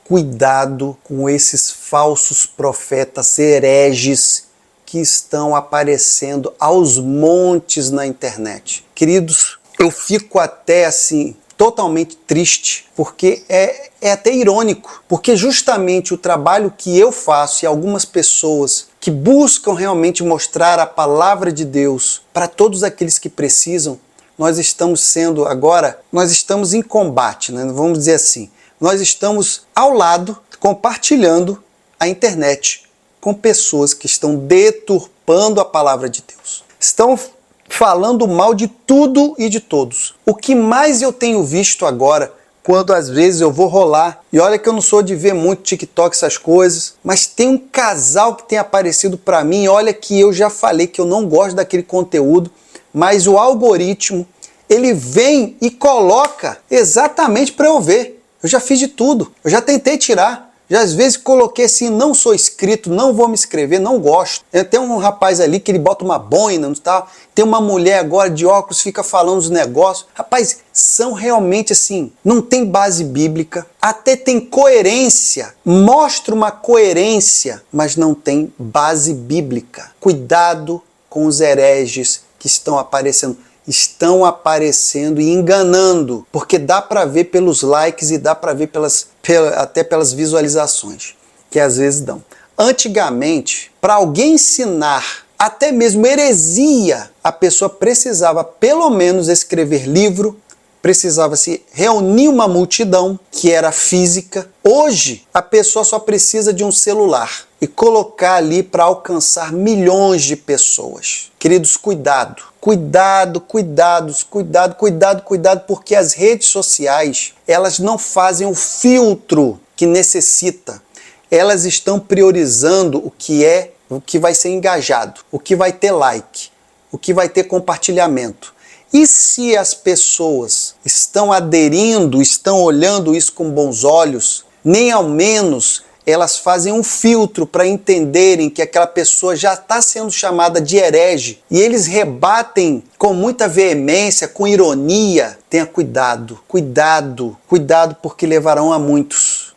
Cuidado com esses falsos profetas hereges que estão aparecendo aos montes na internet. Queridos, eu fico até assim totalmente triste, porque é até irônico, porque justamente o trabalho que eu faço e algumas pessoas que buscam realmente mostrar a palavra de Deus para todos aqueles que precisam, nós estamos em combate, né? Vamos dizer assim, nós estamos ao lado, compartilhando a internet com pessoas que estão deturpando a palavra de Deus. Estão falando mal de tudo e de todos. O que mais eu tenho visto agora, quando às vezes eu vou rolar, e olha que eu não sou de ver muito TikTok, essas coisas, mas tem um casal que tem aparecido para mim, olha que eu já falei que eu não gosto daquele conteúdo, mas o algoritmo, ele vem e coloca exatamente para eu ver. Eu já fiz de tudo, eu já tentei tirar. Já às vezes coloquei assim, não sou inscrito, não vou me inscrever, não gosto. Tem um rapaz ali que ele bota uma boina, não tá? Tem uma mulher agora de óculos, fica falando os negócios. Rapaz, são realmente assim, não tem base bíblica, até tem coerência, mostra uma coerência, mas não tem base bíblica. Cuidado com os hereges que estão aparecendo e enganando, porque dá para ver pelos likes e dá para ver até pelas visualizações que às vezes dão. Antigamente, para alguém ensinar até mesmo heresia, a pessoa precisava pelo menos escrever livro, precisava se reunir uma multidão que era física. Hoje, a pessoa só precisa de um celular e colocar ali para alcançar milhões de pessoas. Queridos, cuidado, porque as redes sociais, elas não fazem o filtro que necessita. Elas estão priorizando o que vai ser engajado, o que vai ter like, o que vai ter compartilhamento. E se as pessoas estão aderindo, estão olhando isso com bons olhos, nem ao menos elas fazem um filtro para entenderem que aquela pessoa já está sendo chamada de herege e eles rebatem com muita veemência, com ironia. Tenha cuidado, porque levarão a muitos.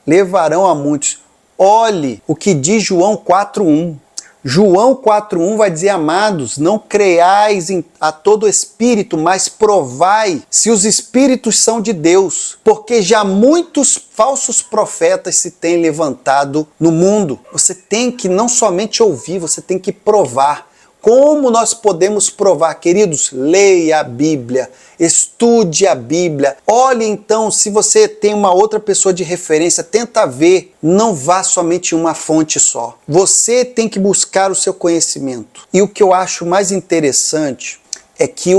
Olhe o que diz João 4:1. João 4:1 vai dizer: amados, não creais a todo espírito, mas provai se os espíritos são de Deus, porque já muitos falsos profetas se têm levantado no mundo. Você tem que não somente ouvir, você tem que provar. Como nós podemos provar, queridos? Leia a Bíblia, estude a Bíblia. Olhe então, se você tem uma outra pessoa de referência, tenta ver. Não vá somente em uma fonte só. Você tem que buscar o seu conhecimento. E o que eu acho mais interessante é que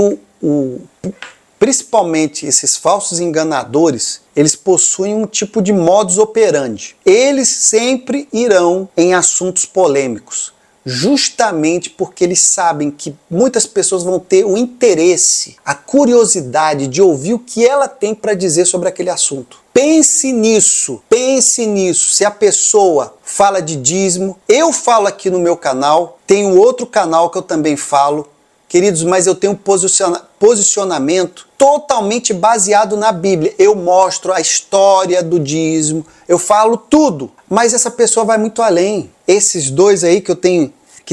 principalmente esses falsos enganadores, eles possuem um tipo de modus operandi. Eles sempre irão em assuntos polêmicos. Justamente porque eles sabem que muitas pessoas vão ter o interesse, a curiosidade de ouvir o que ela tem para dizer sobre aquele assunto. Pense nisso. Se a pessoa fala de dízimo, eu falo aqui no meu canal, tenho outro canal que eu também falo, queridos, mas eu tenho um posicionamento totalmente baseado na Bíblia. Eu mostro a história do dízimo, eu falo tudo, mas essa pessoa vai muito além. Esses dois aí que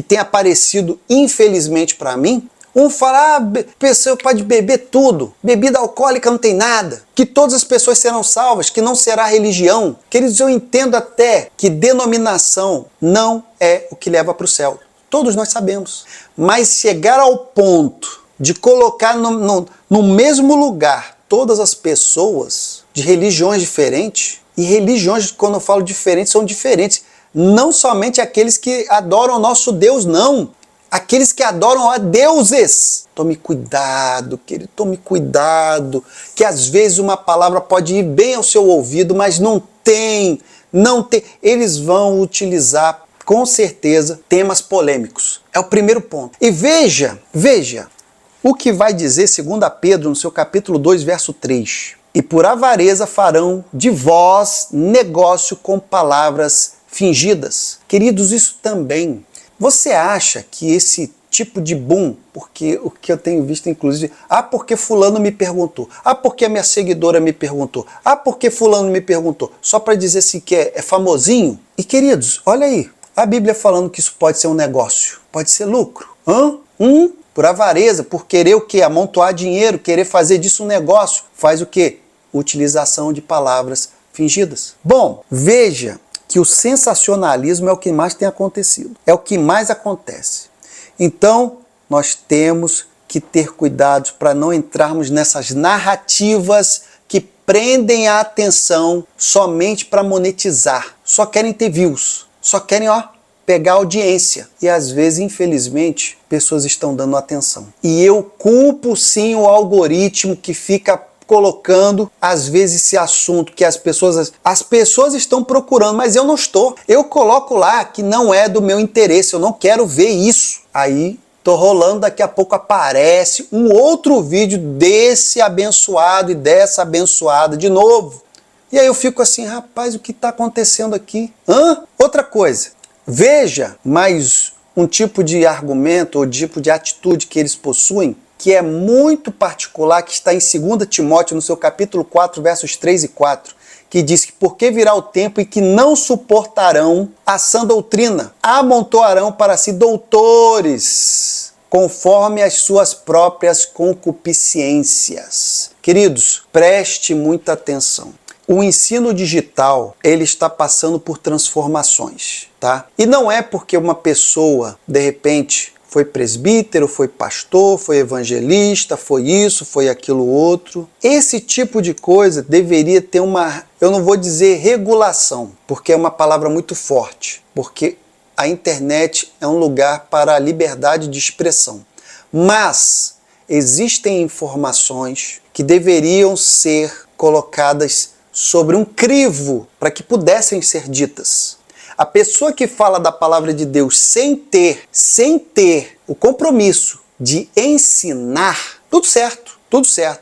tem aparecido infelizmente para mim, um fala, pessoa pode beber tudo, bebida alcoólica não tem nada, que todas as pessoas serão salvas, que não será religião. Queridos, eu entendo até que denominação não é o que leva para o céu. Todos nós sabemos. Mas chegar ao ponto de colocar no mesmo lugar todas as pessoas de religiões diferentes, e religiões, quando eu falo diferentes, são diferentes. Não somente aqueles que adoram o nosso Deus, não. Aqueles que adoram a deuses. Tome cuidado, querido, tome cuidado. Que às vezes uma palavra pode ir bem ao seu ouvido, mas não tem. Eles vão utilizar, com certeza, temas polêmicos. É o primeiro ponto. E veja o que vai dizer 2 Pedro, no seu capítulo 2, verso 3. E por avareza farão de vós negócio com palavras fingidas. Queridos, isso também. Você acha que esse tipo de boom, porque o que eu tenho visto, inclusive, porque fulano me perguntou, porque a minha seguidora me perguntou, porque fulano me perguntou, só para dizer assim que é famosinho. E queridos, olha aí, a Bíblia falando que isso pode ser um negócio, pode ser lucro. Por avareza, por querer o quê? Amontoar dinheiro, querer fazer disso um negócio, faz o quê? Utilização de palavras fingidas. Bom, veja que o sensacionalismo é o que mais tem acontecido, é o que mais acontece. Então, nós temos que ter cuidado para não entrarmos nessas narrativas que prendem a atenção somente para monetizar. Só querem ter views, só querem, pegar audiência. E às vezes, infelizmente, pessoas estão dando atenção. E eu culpo sim o algoritmo que fica colocando, às vezes, esse assunto que as pessoas estão procurando, mas eu não estou. Eu coloco lá que não é do meu interesse, eu não quero ver isso. Aí, tô rolando, daqui a pouco aparece um outro vídeo desse abençoado e dessa abençoada de novo. E aí eu fico assim, rapaz, o que está acontecendo aqui? Outra coisa, veja mais um tipo de argumento ou tipo de atitude que eles possuem, que é muito particular, que está em 2 Timóteo, no seu capítulo 4, versos 3 e 4, que diz que porque virá o tempo em que não suportarão a sã doutrina, amontoarão para si doutores, conforme as suas próprias concupiscências. Queridos, preste muita atenção. O ensino digital, ele está passando por transformações, tá? E não é porque uma pessoa, de repente, foi presbítero, foi pastor, foi evangelista, foi isso, foi aquilo outro. Esse tipo de coisa deveria ter uma, eu não vou dizer regulação, porque é uma palavra muito forte, porque a internet é um lugar para a liberdade de expressão. Mas existem informações que deveriam ser colocadas sobre um crivo para que pudessem ser ditas. A pessoa que fala da palavra de Deus sem ter o compromisso de ensinar, tudo certo,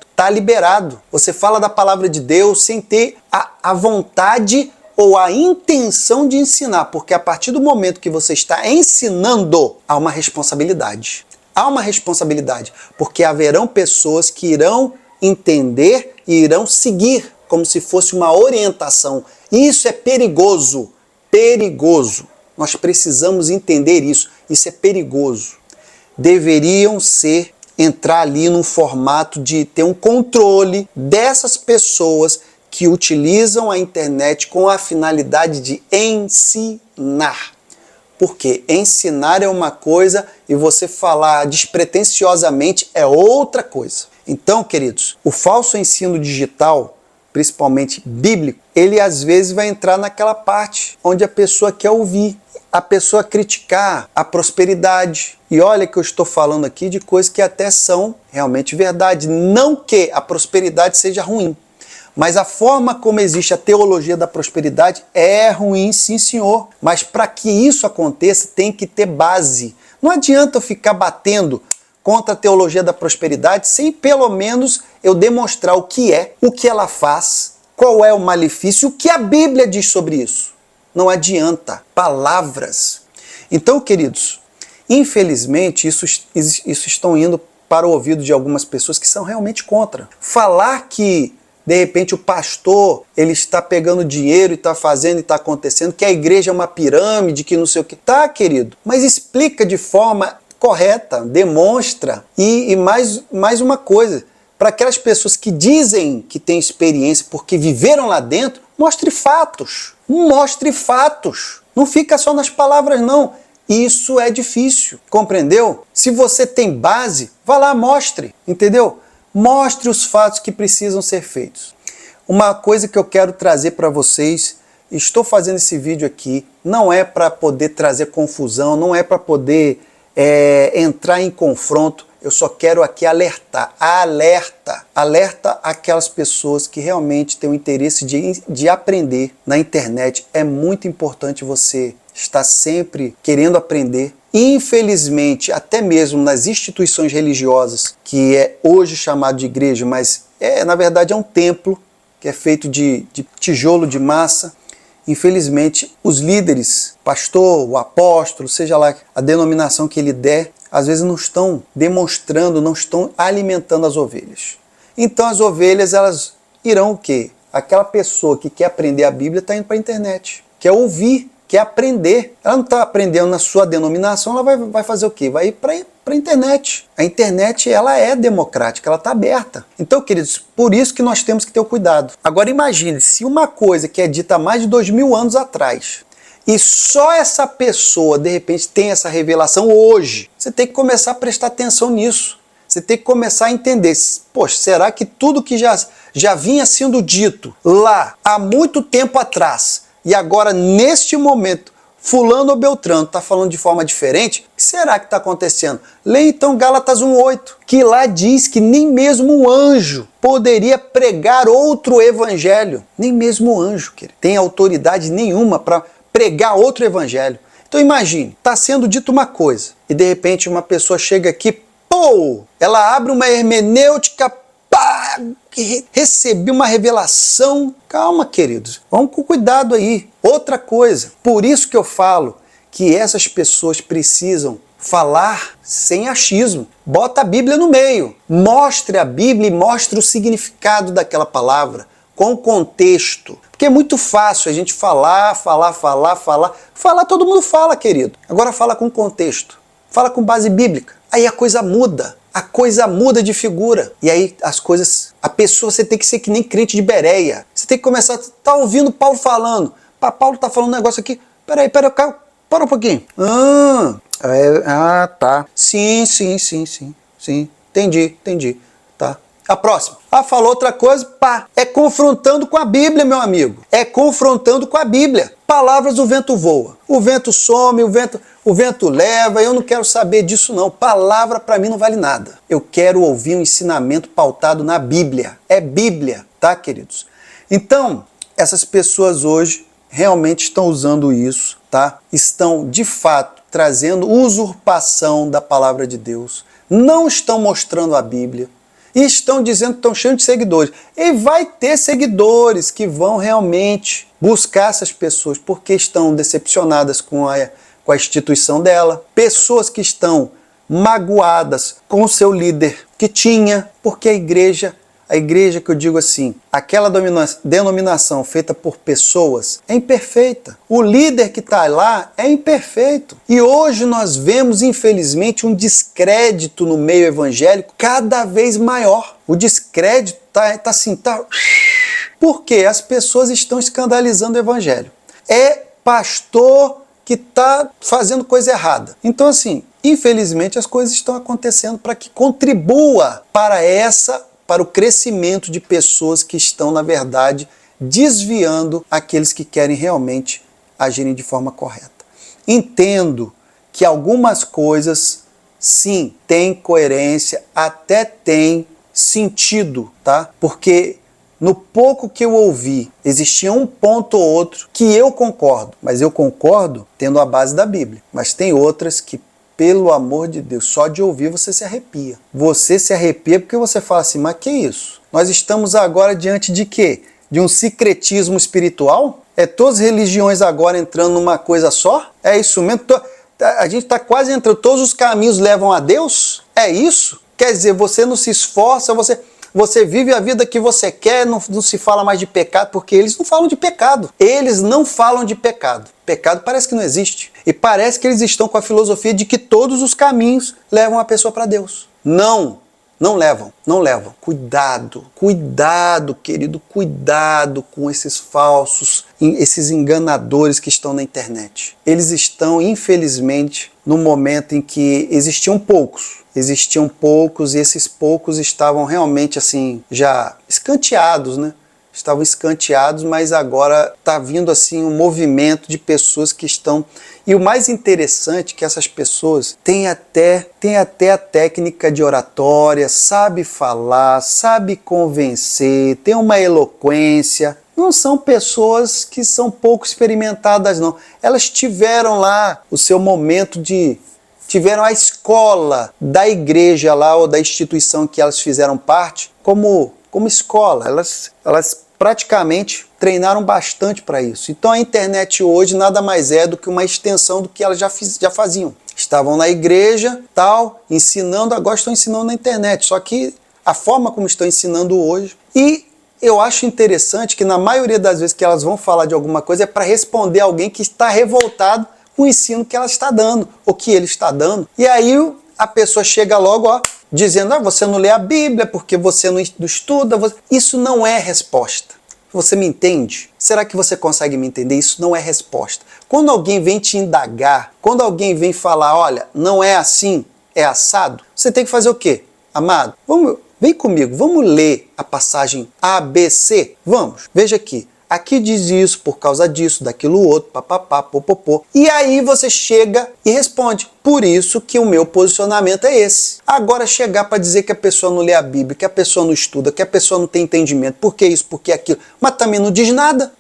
está liberado. Você fala da palavra de Deus sem ter a vontade ou a intenção de ensinar, porque a partir do momento que você está ensinando, há uma responsabilidade. Há uma responsabilidade, porque haverão pessoas que irão entender e irão seguir, como se fosse uma orientação. Isso é perigoso. Perigoso. Nós precisamos entender isso. Isso é perigoso. Deveriam entrar ali num formato de ter um controle dessas pessoas que utilizam a internet com a finalidade de ensinar. Porque ensinar é uma coisa e você falar despretensiosamente é outra coisa. Então, queridos, o falso ensino digital, principalmente bíblico, ele às vezes vai entrar naquela parte onde a pessoa quer ouvir, a pessoa criticar a prosperidade. E olha que eu estou falando aqui de coisas que até são realmente verdade. Não que a prosperidade seja ruim, mas a forma como existe a teologia da prosperidade é ruim, sim senhor. Mas para que isso aconteça tem que ter base. Não adianta eu ficar batendo contra a teologia da prosperidade sem pelo menos eu demonstrar o que ela faz, qual é o malefício, o que a Bíblia diz sobre isso. Não adianta. Palavras. Então, queridos, infelizmente isso estão indo para o ouvido de algumas pessoas que são realmente contra. Falar que, de repente, o pastor ele está pegando dinheiro e está fazendo e está acontecendo, que a igreja é uma pirâmide, que não sei o que. Tá, querido, mas explica de forma correta, demonstra. E mais uma coisa, para aquelas pessoas que dizem que têm experiência porque viveram lá dentro, mostre fatos. Mostre fatos. Não fica só nas palavras, não. Isso é difícil, compreendeu? Se você tem base, vá lá, mostre, entendeu? Mostre os fatos que precisam ser feitos. Uma coisa que eu quero trazer para vocês, estou fazendo esse vídeo aqui, não é para poder trazer confusão, não é para poder entrar em confronto, eu só quero aqui alertar. Alerta aquelas pessoas que realmente têm o interesse de aprender na internet. É muito importante você estar sempre querendo aprender. Infelizmente, até mesmo nas instituições religiosas, que é hoje chamado de igreja, mas na verdade é um templo, que é feito de tijolo de massa. Infelizmente, os líderes, pastor, o apóstolo, seja lá a denominação que ele der, às vezes não estão demonstrando, não estão alimentando as ovelhas. Então as ovelhas, elas irão o quê? Aquela pessoa que quer aprender a Bíblia está indo para a internet, quer ouvir, quer aprender. Ela não está aprendendo na sua denominação, ela vai fazer o quê? Vai ir para a internet. A internet, ela é democrática, ela está aberta. Então, queridos, por isso que nós temos que ter o cuidado. Agora imagine, se uma coisa que é dita há mais de 2000 anos atrás, e só essa pessoa, de repente, tem essa revelação hoje, você tem que começar a prestar atenção nisso. Você tem que começar a entender, poxa, será que tudo que já vinha sendo dito lá há muito tempo atrás, e agora, neste momento, fulano ou beltrano está falando de forma diferente, o que será que está acontecendo? Leia então Gálatas 1,8, que lá diz que nem mesmo um anjo poderia pregar outro evangelho. Nem mesmo um anjo, querido, tem autoridade nenhuma para pregar outro evangelho. Então imagine, está sendo dito uma coisa, e de repente uma pessoa chega aqui, ela abre uma hermenêutica, pá, recebi uma revelação. Calma, queridos, vamos com cuidado aí. Outra coisa, por isso que eu falo que essas pessoas precisam falar sem achismo. Bota a Bíblia no meio, mostre a Bíblia e mostre o significado daquela palavra, com contexto. Porque é muito fácil a gente falar, todo mundo fala, querido. Agora fala com contexto, fala com base bíblica. Aí a coisa muda de figura. E aí as coisas, a pessoa, você tem que ser que nem crente de Bereia. Você tem que começar, tá ouvindo Paulo falando. Paulo tá falando um negócio aqui, peraí, para um pouquinho. Tá. Sim, entendi, tá. A próxima. Falou outra coisa, é confrontando com a Bíblia, meu amigo. É confrontando com a Bíblia. Palavras, o vento voa, o vento some, o vento leva, eu não quero saber disso não. Palavra para mim não vale nada. Eu quero ouvir um ensinamento pautado na Bíblia. É Bíblia, tá, queridos? Então, essas pessoas hoje realmente estão usando isso, tá? Estão, de fato, trazendo usurpação da palavra de Deus. Não estão mostrando a Bíblia. E estão dizendo que estão cheios de seguidores. E vai ter seguidores que vão realmente buscar essas pessoas porque estão decepcionadas com a instituição dela. Pessoas que estão magoadas com o seu líder que tinha, porque a igreja que eu digo assim, aquela denominação feita por pessoas é imperfeita. O líder que está lá é imperfeito. E hoje nós vemos, infelizmente, um descrédito no meio evangélico cada vez maior. O descrédito tá. Porque as pessoas estão escandalizando o evangelho. É pastor que está fazendo coisa errada. Então, assim, infelizmente as coisas estão acontecendo para que contribua para o crescimento de pessoas que estão, na verdade, desviando aqueles que querem realmente agirem de forma correta. Entendo que algumas coisas, sim, têm coerência, até têm sentido, tá? Porque no pouco que eu ouvi, existia um ponto ou outro que eu concordo, mas eu concordo tendo a base da Bíblia. Mas tem outras que, pelo amor de Deus, só de ouvir você se arrepia. Você se arrepia porque você fala assim, mas que isso? Nós estamos agora diante de quê? De um sincretismo espiritual? É todas as religiões agora entrando numa coisa só? É isso mesmo? A gente está quase entrando, todos os caminhos levam a Deus? É isso? Quer dizer, você não se esforça, você vive a vida que você quer, não se fala mais de pecado, porque eles não falam de pecado. Eles não falam de pecado. Pecado parece que não existe. E parece que eles estão com a filosofia de que todos os caminhos levam a pessoa para Deus. Não levam. Cuidado, querido, cuidado com esses falsos, esses enganadores que estão na internet. Eles estão, infelizmente, no momento em que existiam poucos e esses poucos estavam realmente assim, já escanteados, né? Estavam escanteados, mas agora está vindo assim um movimento de pessoas que estão... E o mais interessante é que essas pessoas têm até a técnica de oratória, sabe falar, sabe convencer, tem uma eloquência. Não são pessoas que são pouco experimentadas, não. Elas tiveram lá o seu momento tiveram a escola da igreja lá, ou da instituição que elas fizeram parte, como escola. Elas praticamente treinaram bastante para isso. Então a internet hoje nada mais é do que uma extensão do que elas já faziam. estavam na igreja, tal, ensinando, agora estão ensinando na internet, só que a forma como estão ensinando hoje. E eu acho interessante que na maioria das vezes que elas vão falar de alguma coisa é para responder alguém que está revoltado com o ensino que ela está dando, ou que ele está dando. E aí a pessoa chega logo, ó, dizendo, você não lê a Bíblia porque você não estuda. Isso não é resposta. Você me entende? Será que você consegue me entender? Isso não é resposta. Quando alguém vem te indagar, quando alguém vem falar, olha, não é assim, é assado, você tem que fazer o quê? Amado, vem comigo, vamos ler a passagem ABC? Vamos, veja aqui. Aqui diz isso por causa disso, daquilo outro, papapá, popopô. E aí você chega e responde. Por isso que o meu posicionamento é esse. Agora chegar para dizer que a pessoa não lê a Bíblia, que a pessoa não estuda, que a pessoa não tem entendimento, por que isso, por que aquilo, mas também não diz nada.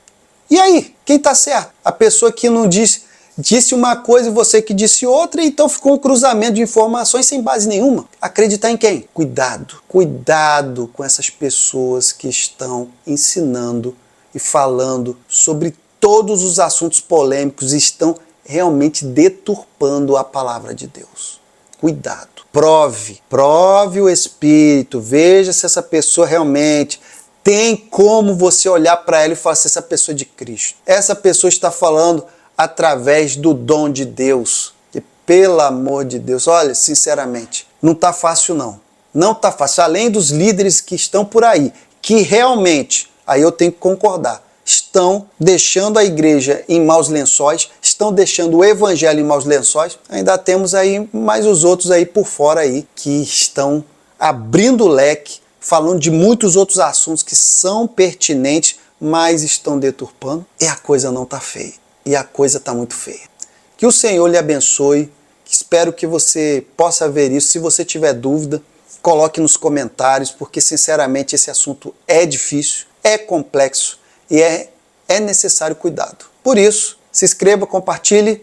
E aí, quem está certo? A pessoa que não disse uma coisa e você que disse outra, e então ficou um cruzamento de informações sem base nenhuma. Acreditar em quem? Cuidado. Cuidado com essas pessoas que estão ensinando e falando sobre todos os assuntos polêmicos e estão realmente deturpando a palavra de Deus. Cuidado. Prove o Espírito, veja se essa pessoa realmente tem como você olhar para ela e falar assim, essa pessoa é de Cristo. Essa pessoa está falando através do dom de Deus. E pelo amor de Deus, olha, sinceramente, não está fácil não. Não está fácil. Além dos líderes que estão por aí, que realmente, aí eu tenho que concordar, estão deixando a igreja em maus lençóis, estão deixando o evangelho em maus lençóis, ainda temos aí mais os outros aí por fora aí, que estão abrindo o leque, falando de muitos outros assuntos que são pertinentes, mas estão deturpando, e a coisa não está feia. E a coisa está muito feia. Que o Senhor lhe abençoe, espero que você possa ver isso. Se você tiver dúvida, coloque nos comentários, porque sinceramente esse assunto é difícil, é complexo e é necessário cuidado. Por isso, se inscreva, compartilhe.